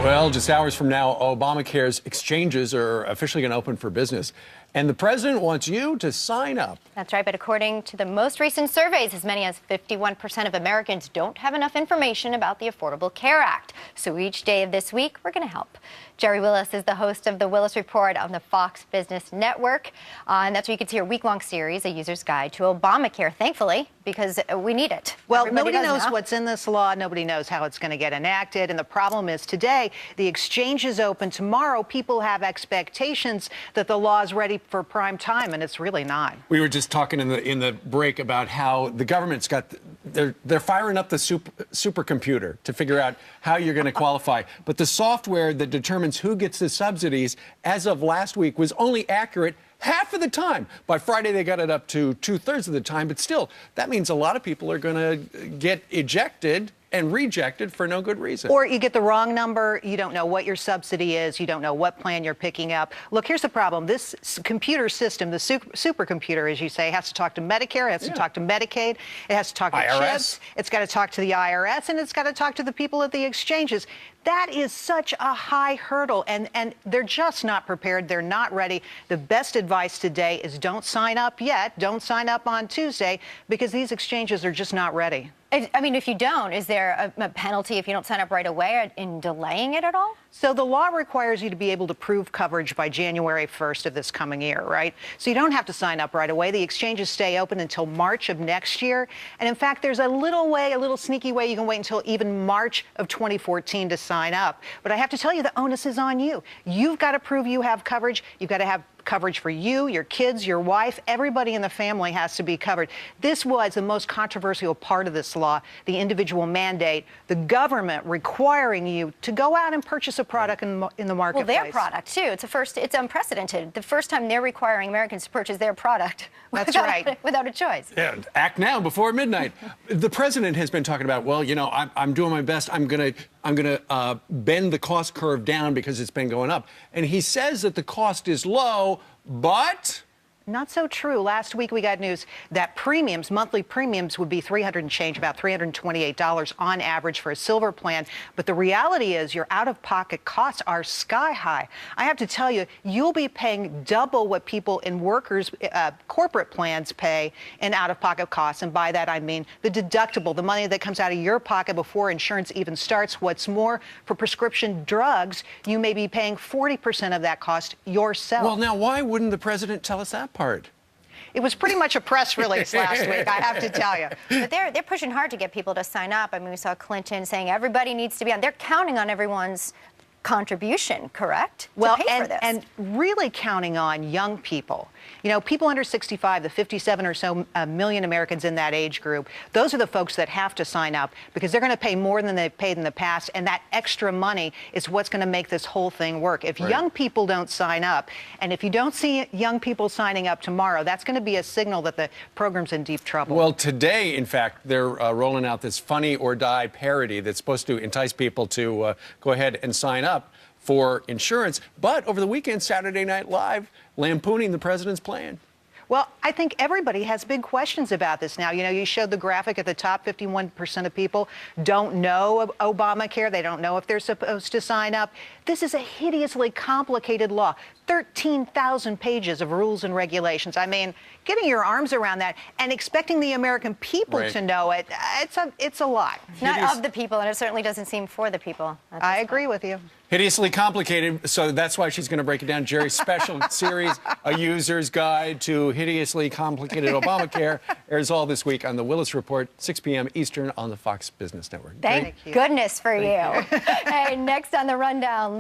Well, just hours from now, Obamacare's exchanges are officially going to open for business. And the president wants you to sign up. That's right, but according to the most recent surveys, as many as 51% of Americans don't have enough information about the Affordable Care Act. So each day of this week, we're going to help. Jerry Willis is the host of the Willis Report on the Fox Business Network. And that's where you can see our week-long series, A User's Guide to Obamacare, thankfully, because we need it. Well, nobody knows what's in this law. Nobody knows how it's going to get enacted. And the problem is today, the exchange is open. Tomorrow, people have expectations that the law is ready for prime time, and it's really not. We were just talking in the break about how the government's got they're firing up the supercomputer to figure out how you're going to qualify. But the software that determines who gets the subsidies, as of last week, was only accurate half of the time. By Friday, they got it up to 2/3 of the time. But still, that means a lot of people are going to get ejected and rejected for no good reason. Or you get the wrong number, you don't know what your subsidy is, you don't know what plan you're picking up. Look, here's the problem. This computer system, the supercomputer, as you say, has to talk to Medicare, it has to talk to Medicaid, it has to talk to CHIPS, it's got to talk to the IRS, and it's got to talk to the people at the exchanges. That is such a high hurdle, and they're just not prepared. They're not ready. The best advice today is don't sign up yet. Don't sign up on Tuesday, because these exchanges are just not ready. I mean, if you don't, is there a penalty if you don't sign up right away in delaying it at all? So the law requires you to be able to prove coverage by January 1st of this coming year, right? So you don't have to sign up right away. The exchanges stay open until March of next year. And in fact, there's a little sneaky way you can wait until even March of 2014 to sign up. But I have to tell you, the onus is on you. You've got to prove you have coverage. You've got to have coverage for you, your kids, your wife. Everybody in the family has to be covered. This was the most controversial part of this law, the individual mandate, the government requiring you to go out and purchase a product in the marketplace. Well, their product, too. It's unprecedented. The first time they're requiring Americans to purchase their product. That's right. Without a choice. Yeah, act now before midnight. The president has been talking about, well, you know, I'm doing my best. I'm gonna bend the cost curve down because it's been going up. And he says that the cost is low, but not so true. Last week we got news that premiums, monthly premiums, would be $300 and change, about $328 on average for a silver plan. But the reality is your out-of-pocket costs are sky high. I have to tell you, you'll be paying double what people in workers' corporate plans pay in out-of-pocket costs. And by that I mean the deductible, the money that comes out of your pocket before insurance even starts. What's more, for prescription drugs, you may be paying 40% of that cost yourself. Well, now, why wouldn't the president tell us that part? It was pretty much a press release last week, I have to tell you. But they're pushing hard to get people to sign up. I mean, we saw Clinton saying everybody needs to be on. They're counting on everyone's contribution, correct? Well, to pay for this. And really counting on young people. You know, people under 65, the 57 or so million Americans in that age group, those are the folks that have to sign up because they're going to pay more than they've paid in the past, and that extra money is what's going to make this whole thing work. If young people don't sign up, and if you don't see young people signing up tomorrow, that's going to be a signal that the program's in deep trouble. Well, today, in fact, they're rolling out this Funny or Die parody that's supposed to entice people to go ahead and sign up for insurance. But over the weekend, Saturday Night Live lampooning the president's plan. Well, I think everybody has big questions about this now. You know, you showed the graphic at the top. 51% of people don't know of Obamacare. They don't know if they're supposed to sign up. This is a hideously complicated law. 13,000 pages of rules and regulations. I mean, getting your arms around that and expecting the American people to know it, it's a lot. Not of the people, and it certainly doesn't seem for the people. I agree with you. Hideously complicated, so that's why she's going to break it down. Jerry's special series, A User's Guide to Hideously Complicated Obamacare, airs all this week on the Willis Report, 6 p.m. Eastern on the Fox Business Network. Thank goodness for you. Hey, next on the Rundown.